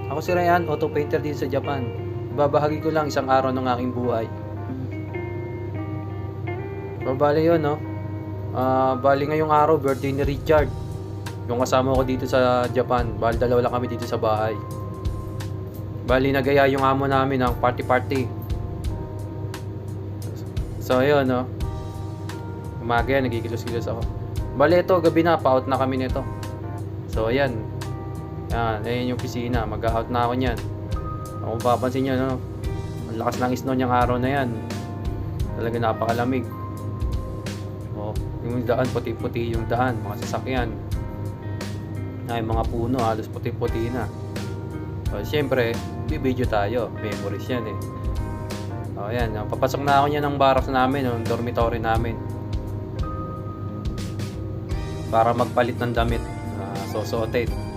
Ako si Ryan, auto painter dito sa Japan. Babahagi ko lang isang araw ng aking buhay. So, bali yun, no? Bali ngayong araw, birthday ni Richard. Yung kasama ko dito sa Japan. Bali dalawa lang kami dito sa bahay. Bali nagaya yung amo namin ng party. So ayun, no? Umaga yan, nagigilos-gilos ako. Bali ito, gabi na, pa-out na kami nito. So ayan. Ayan yung opisina, mag-out na ako niyan. Kung papansin nyo, no? Ang lakas ng snow niyang araw na yan. Talaga napakalamig. Oh, yung daan, puti-puti yung daan, mga sasakyan. Ay, mga puno, halos puti-puti na. So, siyempre, bibideo tayo. Memories yan eh. O, ayan. Papasok na ako niya ng barracks namin, ng dormitory namin. Para magpalit ng damit. Susuotin.